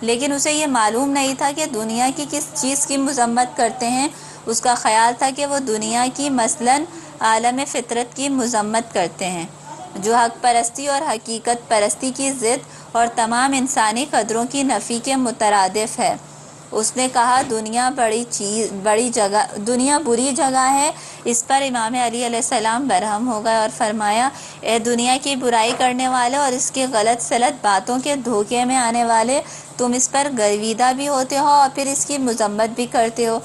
لیکن اسے یہ معلوم نہیں تھا کہ دنیا کی کس چیز کی مذمت کرتے ہیں۔ اس کا خیال تھا کہ وہ دنیا کی مثلاً عالم فطرت کی مذمت کرتے ہیں، جو حق پرستی اور حقیقت پرستی کی ضد اور تمام انسانی قدروں کی نفی کے مترادف ہے۔ اس نے کہا، دنیا بری جگہ ہے۔ اس پر امام علی علیہ السلام برہم ہو گئے اور فرمایا، اے دنیا کی برائی کرنے والے اور اس کے غلط سلط باتوں کے دھوکے میں آنے والے، تم اس پر گرویدہ بھی ہوتے ہو اور پھر اس کی مذمت بھی کرتے ہو۔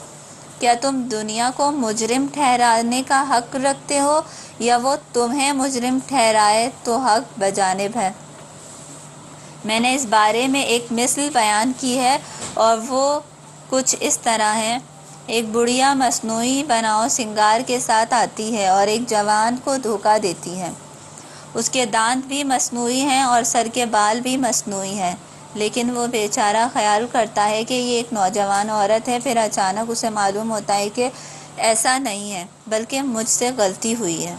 کیا تم دنیا کو مجرم ٹھہرانے کا حق رکھتے ہو یا وہ تمہیں مجرم ٹھہرائے تو حق بجانب ہے؟ میں نے اس بارے میں ایک مثل بیان کی ہے اور وہ کچھ اس طرح ہے: ایک بڑھیا مصنوعی بناؤ سنگار کے ساتھ آتی ہے اور ایک جوان کو دھوکہ دیتی ہے۔ اس کے دانت بھی مصنوعی ہیں اور سر کے بال بھی مصنوعی ہیں، لیکن وہ بیچارہ خیال کرتا ہے کہ یہ ایک نوجوان عورت ہے، پھر اچانک اسے معلوم ہوتا ہے کہ ایسا نہیں ہے بلکہ مجھ سے غلطی ہوئی ہے۔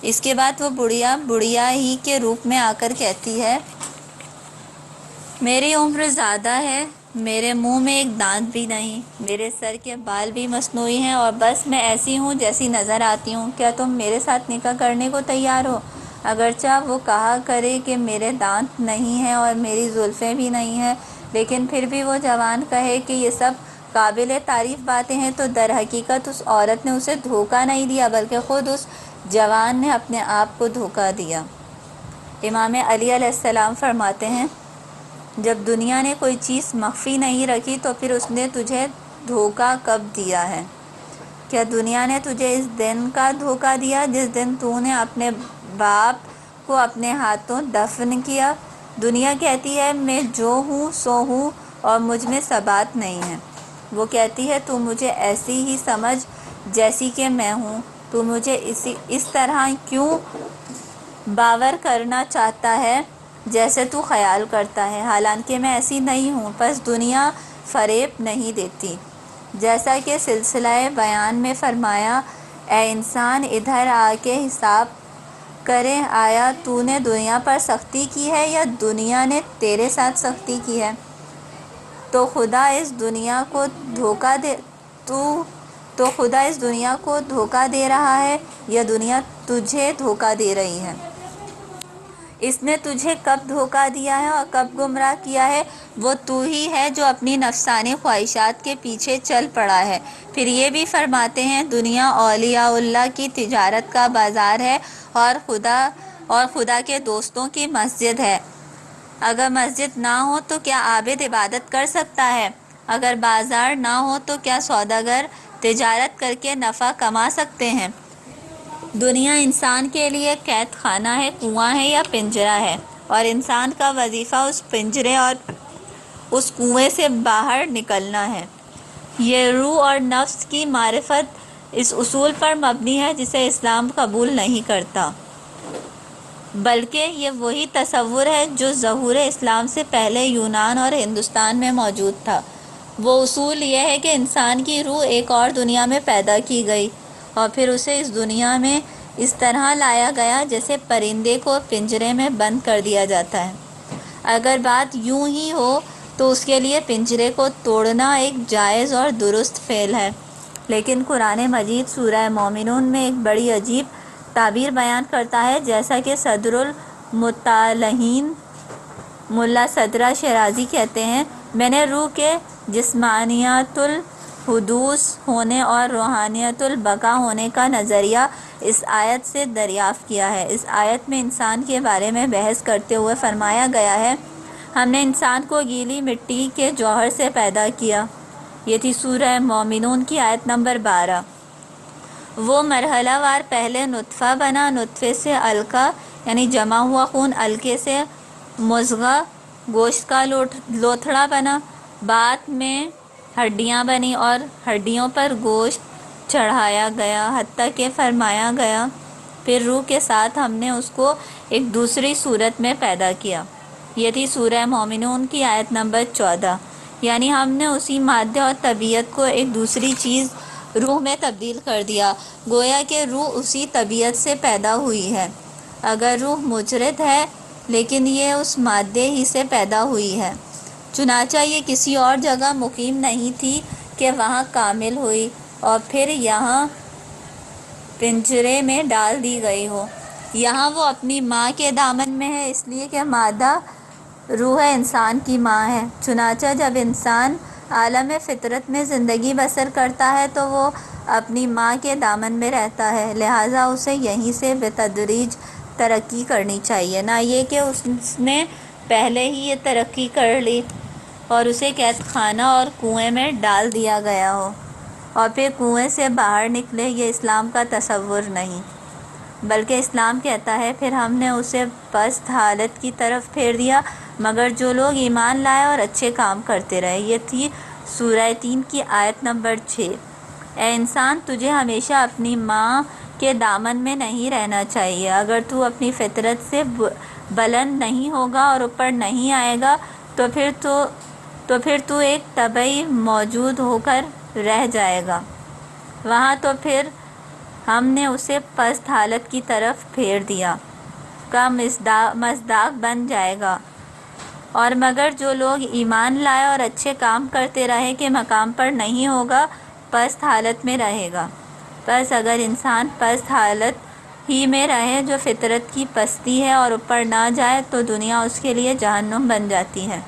اس کے بعد وہ بڑھیا ہی کے روپ میں آ کر کہتی ہے، میری عمر زیادہ ہے، میرے منہ میں ایک دانت بھی نہیں، میرے سر کے بال بھی مصنوعی ہیں اور بس میں ایسی ہوں جیسی نظر آتی ہوں۔ کیا تم میرے ساتھ نکاح کرنے کو تیار ہو؟ اگرچہ وہ کہا کرے کہ میرے دانت نہیں ہیں اور میری زلفیں بھی نہیں ہیں، لیکن پھر بھی وہ جوان کہے کہ یہ سب قابل تعریف باتیں ہیں، تو در حقیقت اس عورت نے اسے دھوکہ نہیں دیا بلکہ خود اس جوان نے اپنے آپ کو دھوکہ دیا۔ امام علی علیہ السلام فرماتے ہیں، جب دنیا نے کوئی چیز مخفی نہیں رکھی تو پھر اس نے تجھے دھوکہ کب دیا ہے؟ کیا دنیا نے تجھے اس دن کا دھوکہ دیا جس دن تو نے اپنے باپ کو اپنے ہاتھوں دفن کیا۔ دنیا کہتی ہے میں جو ہوں سو ہوں اور مجھ میں ثبات نہیں ہے۔ وہ کہتی ہے تو مجھے ایسی ہی سمجھ جیسی کہ میں ہوں، تو مجھے اس طرح کیوں باور کرنا چاہتا ہے جیسے تو خیال کرتا ہے، حالانکہ میں ایسی نہیں ہوں۔ پس دنیا فریب نہیں دیتی، جیسا کہ سلسلہ بیان میں فرمایا، اے انسان ادھر آ کے حساب کریں، آیا تو نے دنیا پر سختی کی ہے یا دنیا نے تیرے ساتھ سختی کی ہے؟ تو خدا اس دنیا کو دھوکہ دے رہا ہے یا دنیا تجھے دھوکہ دے رہی ہے؟ اس نے تجھے کب دھوکہ دیا ہے اور کب گمراہ کیا ہے؟ وہ تو ہی ہے جو اپنی نفسانی خواہشات کے پیچھے چل پڑا ہے۔ پھر یہ بھی فرماتے ہیں، دنیا اولیاء اللہ کی تجارت کا بازار ہے اور خدا کے دوستوں کی مسجد ہے۔ اگر مسجد نہ ہو تو کیا عابد عبادت کر سکتا ہے؟ اگر بازار نہ ہو تو کیا سوداگر تجارت کر کے نفع کما سکتے ہیں؟ دنیا انسان کے لیے قید خانہ ہے، کنواں ہے یا پنجرہ ہے، اور انسان کا وظیفہ اس پنجرے اور اس کنویں سے باہر نکلنا ہے۔ یہ روح اور نفس کی معرفت اس اصول پر مبنی ہے جسے اسلام قبول نہیں کرتا، بلکہ یہ وہی تصور ہے جو ظہور اسلام سے پہلے یونان اور ہندوستان میں موجود تھا۔ وہ اصول یہ ہے کہ انسان کی روح ایک اور دنیا میں پیدا کی گئی اور پھر اسے اس دنیا میں اس طرح لایا گیا جیسے پرندے کو پنجرے میں بند کر دیا جاتا ہے۔ اگر بات یوں ہی ہو تو اس کے لیے پنجرے کو توڑنا ایک جائز اور درست فعل ہے، لیکن قرآن مجید سورہ مومنون میں ایک بڑی عجیب تعبیر بیان کرتا ہے، جیسا کہ صدر المطلعین ملا صدرہ شیرازی کہتے ہیں، میں نے روح کے جسمانیت الحدوث ہونے اور روحانیت البقاء ہونے کا نظریہ اس آیت سے دریافت کیا ہے۔ اس آیت میں انسان کے بارے میں بحث کرتے ہوئے فرمایا گیا ہے، ہم نے انسان کو گیلی مٹی کے جوہر سے پیدا کیا۔ یہ تھی سورہ مومنون کی آیت نمبر 12۔ وہ مرحلہ وار پہلے نطفہ بنا، نطفے سے علقہ یعنی جمع ہوا خون، علقے سے مضغہ گوشت کا لوتھڑا بنا، بعد میں ہڈیاں بنی اور ہڈیوں پر گوشت چڑھایا گیا، حتیٰ کہ فرمایا گیا پھر روح کے ساتھ ہم نے اس کو ایک دوسری صورت میں پیدا کیا۔ یہ تھی سورہ مومنون کی آیت نمبر 14۔ یعنی ہم نے اسی مادے اور طبیعت کو ایک دوسری چیز روح میں تبدیل کر دیا، گویا کہ روح اسی طبیعت سے پیدا ہوئی ہے۔ اگر روح مجرد ہے لیکن یہ اس مادے ہی سے پیدا ہوئی ہے، چنانچہ یہ کسی اور جگہ مقیم نہیں تھی کہ وہاں کامل ہوئی اور پھر یہاں پنجرے میں ڈال دی گئی ہو۔ یہاں وہ اپنی ماں کے دامن میں ہے، اس لیے کہ مادہ روح انسان کی ماں ہے۔ چنانچہ جب انسان عالم فطرت میں زندگی بسر کرتا ہے تو وہ اپنی ماں کے دامن میں رہتا ہے، لہٰذا اسے یہیں سے بتدریج ترقی کرنی چاہیے، نہ یہ کہ اس نے پہلے ہی یہ ترقی کر لی اور اسے قید خانہ اور کنویں میں ڈال دیا گیا ہو اور پھر کنویں سے باہر نکلے۔ یہ اسلام کا تصور نہیں، بلکہ اسلام کہتا ہے پھر ہم نے اسے پست حالت کی طرف پھیر دیا، مگر جو لوگ ایمان لائے اور اچھے کام کرتے رہے۔ یہ تھی سورہ 3 کی آیت نمبر 6۔ اے انسان، تجھے ہمیشہ اپنی ماں کے دامن میں نہیں رہنا چاہیے۔ اگر تو اپنی فطرت سے بلند نہیں ہوگا اور اوپر نہیں آئے گا تو پھر تو ایک طبعی موجود ہو کر رہ جائے گا وہاں، تو پھر ہم نے اسے پست حالت کی طرف پھیر دیا کا مصداق بن جائے گا۔ اور مگر جو لوگ ایمان لائے اور اچھے کام کرتے رہے کے مقام پر نہیں ہوگا، پست حالت میں رہے گا۔ بس اگر انسان پست حالت ہی میں رہے جو فطرت کی پستی ہے اور اوپر نہ جائے تو دنیا اس کے لیے جہنم بن جاتی ہے۔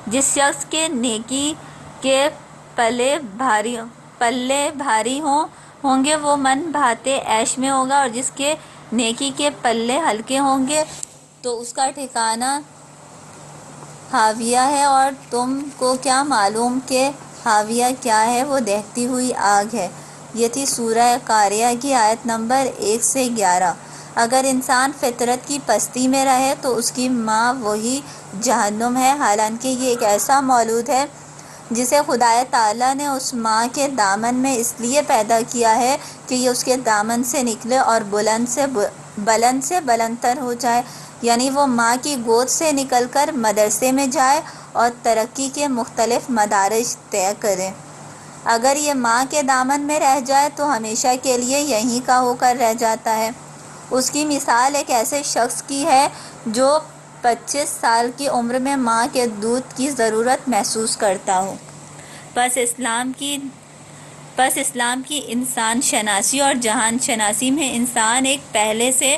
جس شخص کے نیکی کے پلے بھاری ہوں گے وہ من بھاتے عیش میں ہوگا، اور جس کے نیکی کے پلے ہلکے ہوں گے تو اس کا ٹھکانہ ہاویہ ہے، اور تم کو کیا معلوم کہ ہاویہ کیا ہے؟ وہ دہتی ہوئی آگ ہے۔ یہ تھی سورہ قاریہ کی آیت نمبر 1 سے 11۔ اگر انسان فطرت کی پستی میں رہے تو اس کی ماں وہی جہنم ہے، حالانکہ یہ ایک ایسا مولود ہے جسے خدا تعالیٰ نے اس ماں کے دامن میں اس لیے پیدا کیا ہے کہ یہ اس کے دامن سے نکلے اور بلند سے بلند تر ہو جائے، یعنی وہ ماں کی گود سے نکل کر مدرسے میں جائے اور ترقی کے مختلف مدارج طے کرے۔ اگر یہ ماں کے دامن میں رہ جائے تو ہمیشہ کے لیے یہیں کا ہو کر رہ جاتا ہے۔ اس کی مثال ایک ایسے شخص کی ہے جو 25 سال کی عمر میں ماں کے دودھ کی ضرورت محسوس کرتا ہو۔ پس اسلام کی انسان شناسی اور جہان شناسی میں انسان ایک پہلے سے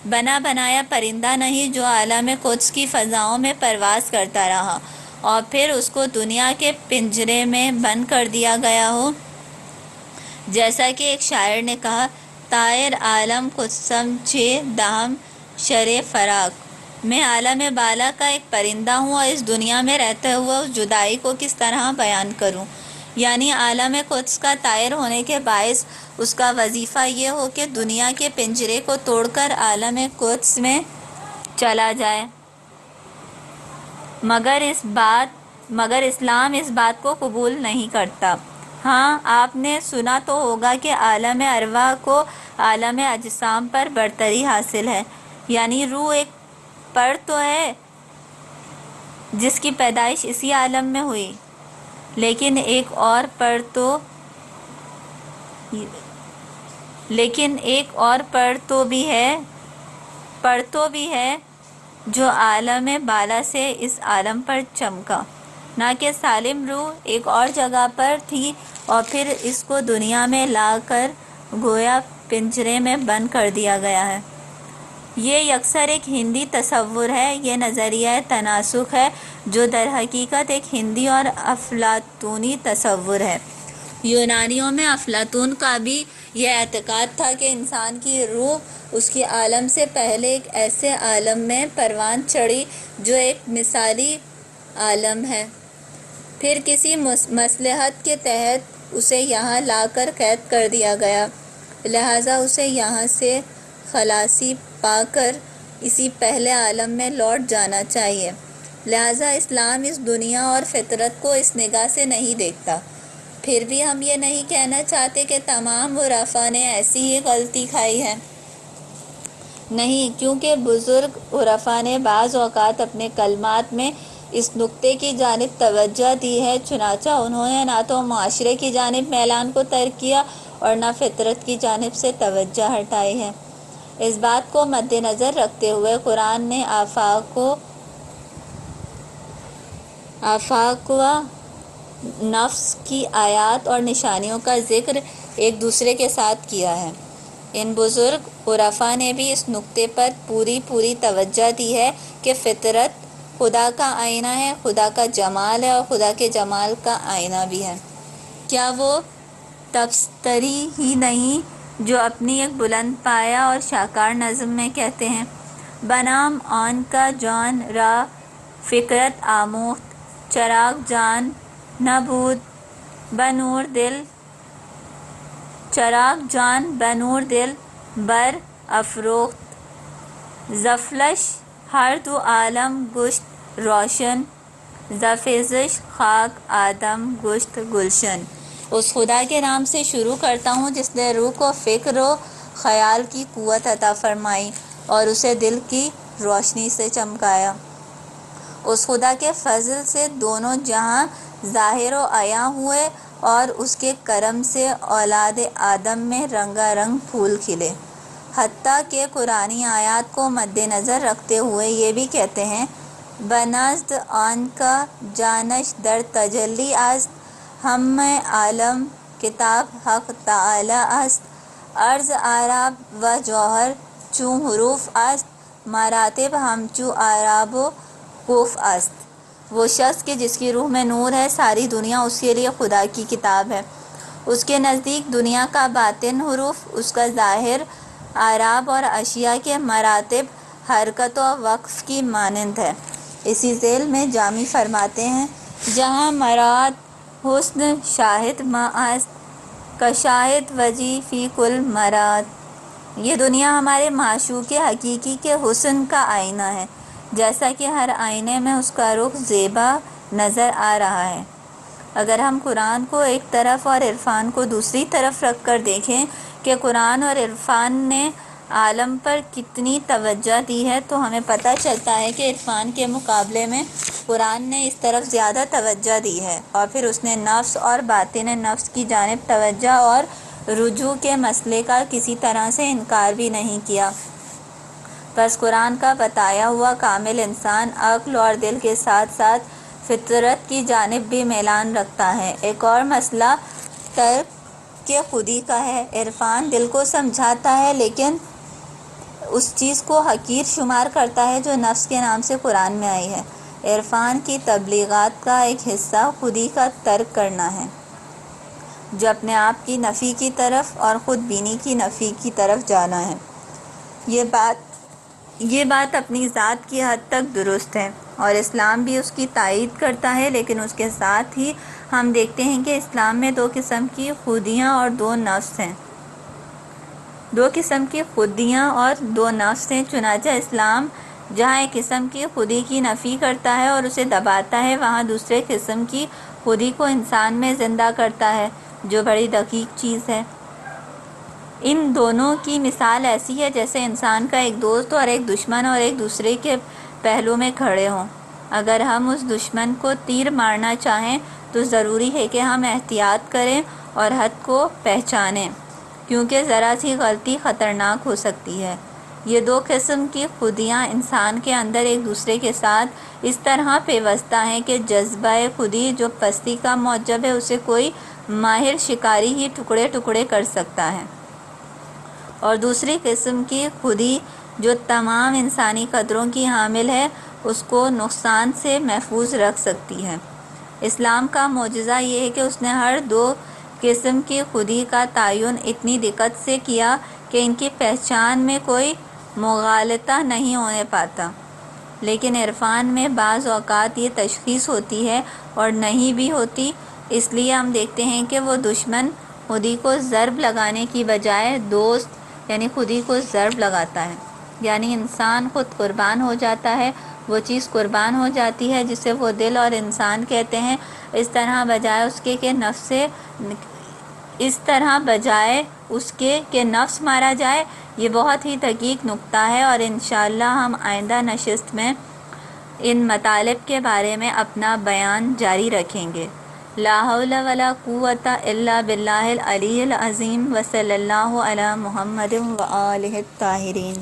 بنا بنایا پرندہ نہیں جو عالم قدس کی فضاؤں میں پرواز کرتا رہا اور پھر اس کو دنیا کے پنجرے میں بند کر دیا گیا ہو۔ جیسا کہ ایک شاعر نے کہا، طائر عالم قدسم چہ دہم شر فراق، میں عالم بالا کا ایک پرندہ ہوں اور اس دنیا میں رہتے ہوئے اس جدائی کو کس طرح بیان کروں۔ یعنی عالم قدس کا طائر ہونے کے باعث اس کا وظیفہ یہ ہو کہ دنیا کے پنجرے کو توڑ کر عالم قدس میں چلا جائے، مگر اسلام اس بات کو قبول نہیں کرتا۔ ہاں، آپ نے سنا تو ہوگا کہ عالم ارواح کو عالم اجسام پر برتری حاصل ہے، یعنی روح ایک پر تو ہے جس کی پیدائش اسی عالم میں ہوئی، لیکن ایک اور پر تو بھی ہے جو عالم بالا سے اس عالم پر چمکا، نہ کہ سالم روح ایک اور جگہ پر تھی اور پھر اس کو دنیا میں لا کر گویا پنجرے میں بند کر دیا گیا ہے۔ یہ اکثر ایک ہندی تصور ہے، یہ نظریہ تناسخ ہے جو در حقیقت ایک ہندی اور افلاطونی تصور ہے۔ یونانیوں میں افلاطون کا بھی یہ اعتقاد تھا کہ انسان کی روح اس کی عالم سے پہلے ایک ایسے عالم میں پروان چڑھی جو ایک مثالی عالم ہے، پھر کسی مصلحت کے تحت اسے یہاں لا کر قید کر دیا گیا، لہٰذا اسے یہاں سے خلاصی پا کر اسی پہلے عالم میں لوٹ جانا چاہیے۔ لہٰذا اسلام اس دنیا اور فطرت کو اس نگاہ سے نہیں دیکھتا۔ پھر بھی ہم یہ نہیں کہنا چاہتے کہ تمام عرفاء نے ایسی ہی غلطی کھائی ہے۔ نہیں، کیونکہ بزرگ عرفاء نے بعض اوقات اپنے کلمات میں اس نکتے کی جانب توجہ دی ہے، چنانچہ انہوں نے نہ تو معاشرے کی جانب میلان کو ترک کیا اور نہ فطرت کی جانب سے توجہ ہٹائی ہے۔ اس بات کو مد نظر رکھتے ہوئے قرآن نے آفاق و نفس کی آیات اور نشانیوں کا ذکر ایک دوسرے کے ساتھ کیا ہے۔ ان بزرگ عرفاء نے بھی اس نکتے پر پوری توجہ دی ہے کہ فطرت خدا کا آئینہ ہے، خدا کا جمال ہے اور خدا کے جمال کا آئینہ بھی ہے۔ کیا وہ تبصری ہی نہیں جو اپنی ایک بلند پایہ اور شاہکار نظم میں کہتے ہیں، بنام آن کا جان را فکرت آموخت، چراغ جان نبود بنور دل بر افروخت، زفلش ہر دو عالم گشت روشن، زفزش خاک آدم گشت گلشن۔ اس خدا کے نام سے شروع کرتا ہوں جس نے روح کو فکر و خیال کی قوت عطا فرمائی اور اسے دل کی روشنی سے چمکایا۔ اس خدا کے فضل سے دونوں جہاں ظاہر و عیاں ہوئے اور اس کے کرم سے اولاد آدم میں رنگا رنگ پھول کھلے۔ حتیٰ کہ قرآنی آیات کو مد نظر رکھتے ہوئے یہ بھی کہتے ہیں، بنزد آن کا جانش در تجلی است، ہم عالم کتاب حق تعالی است، عرض اعراب و جوہر چون حروف است، مراتب ہمچو اعراب و کوف است۔ وہ شخص کہ جس کی روح میں نور ہے، ساری دنیا اس کے لیے خدا کی کتاب ہے۔ اس کے نزدیک دنیا کا باطن حروف، اس کا ظاہر اعراب اور اشیاء کے مراتب حرکت و وقف کی مانند ہے۔ اسی ذیل میں جامی فرماتے ہیں، جہاں مراد حسن شاہد ما است، کشاہد وجی فی کل مراد، یہ دنیا ہمارے معشوق حقیقی کے حسن کا آئینہ ہے، جیسا کہ ہر آئینے میں اس کا رخ زیبا نظر آ رہا ہے۔ اگر ہم قرآن کو ایک طرف اور عرفان کو دوسری طرف رکھ کر دیکھیں کہ قرآن اور عرفان نے عالم پر کتنی توجہ دی ہے، تو ہمیں پتہ چلتا ہے کہ عرفان کے مقابلے میں قرآن نے اس طرف زیادہ توجہ دی ہے، اور پھر اس نے نفس اور باطن نفس کی جانب توجہ اور رجوع کے مسئلے کا کسی طرح سے انکار بھی نہیں کیا۔ بس قرآن کا بتایا ہوا کامل انسان عقل اور دل کے ساتھ ساتھ فطرت کی جانب بھی میلان رکھتا ہے۔ ایک اور مسئلہ ترک خودی کا ہے۔ عرفان دل کو سمجھاتا ہے لیکن اس چیز کو حقیر شمار کرتا ہے جو نفس کے نام سے قرآن میں آئی ہے۔ عرفان کی تبلیغات کا ایک حصہ خودی کا ترک کرنا ہے، جو اپنے آپ کی نفی کی طرف اور خود بینی کی نفی کی طرف جانا ہے۔ یہ بات اپنی ذات کی حد تک درست ہے اور اسلام بھی اس کی تائید کرتا ہے، لیکن اس کے ساتھ ہی ہم دیکھتے ہیں کہ اسلام میں دو قسم کی خودیاں اور دو نفس ہیں۔ چنانچہ اسلام جہاں ایک قسم کی خودی کی نفی کرتا ہے اور اسے دباتا ہے، وہاں دوسرے قسم کی خودی کو انسان میں زندہ کرتا ہے، جو بڑی دقیق چیز ہے۔ ان دونوں کی مثال ایسی ہے جیسے انسان کا ایک دوست اور ایک دشمن اور ایک دوسرے کے پہلو میں کھڑے ہوں۔ اگر ہم اس دشمن کو تیر مارنا چاہیں تو ضروری ہے کہ ہم احتیاط کریں اور حد کو پہچانیں، کیونکہ ذرا سی غلطی خطرناک ہو سکتی ہے۔ یہ دو قسم کی خودیاں انسان کے اندر ایک دوسرے کے ساتھ اس طرح پیوستہ ہیں کہ جذبہ خودی جو پستی کا موجب ہے، اسے کوئی ماہر شکاری ہی ٹکڑے ٹکڑے کر سکتا ہے، اور دوسری قسم کی خودی جو تمام انسانی قدروں کی حامل ہے، اس کو نقصان سے محفوظ رکھ سکتی ہے۔ اسلام کا معجزہ یہ ہے کہ اس نے ہر دو قسم کی خودی کا تعین اتنی دقت سے کیا کہ ان کی پہچان میں کوئی مغالطہ نہیں ہونے پاتا۔ لیکن عرفان میں بعض اوقات یہ تشخیص ہوتی ہے اور نہیں بھی ہوتی۔ اس لیے ہم دیکھتے ہیں کہ وہ دشمن خودی کو ضرب لگانے کی بجائے دوست یعنی خودی کو ضرب لگاتا ہے، یعنی انسان خود قربان ہو جاتا ہے، وہ چیز قربان ہو جاتی ہے جسے وہ دل اور انسان کہتے ہیں، اس طرح بجائے اس کے کہ نفس مارا جائے۔ یہ بہت ہی دقیق نکتہ ہے، اور انشاءاللہ ہم آئندہ نشست میں ان مطالب کے بارے میں اپنا بیان جاری رکھیں گے۔ لا حول ولا قوۃ الا باللہ العلی العظیم، وصلی اللہ علی محمد وآلہ الطاہرین۔